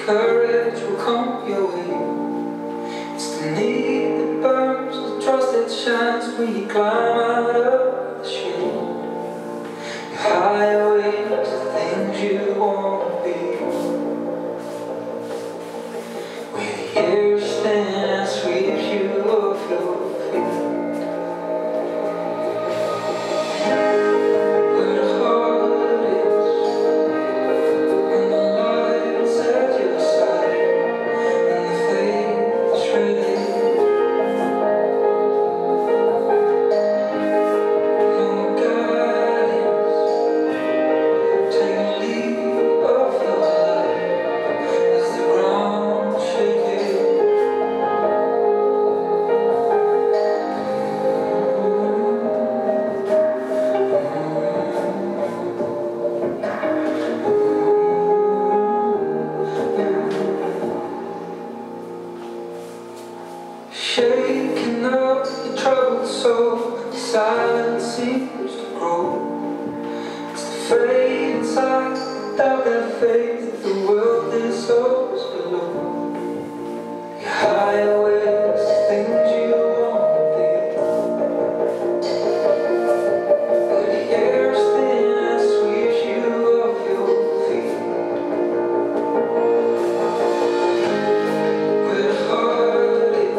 courage will come your way. It's the need that burns, the trust that shines when you climb out of the shade. Your highway to things you want to be. When the air stands, sweeps you off your feet. Shaking up your troubled soul, the silence seems to grow. It's the fade inside, without that faith, the world is so slow. Your highways, the things you want to be. But the air's thin and sweeps you off your feet. Where the heart is,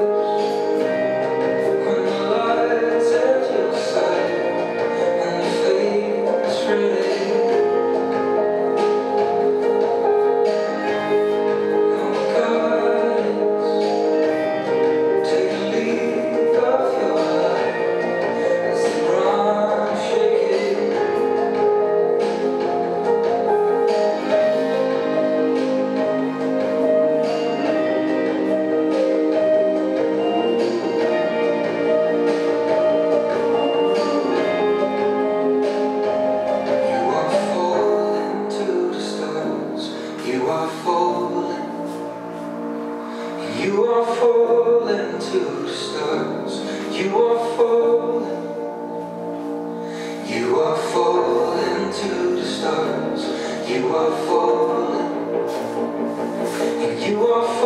you are falling to the stars. You are falling. You are falling to the stars. You are falling. And you are falling.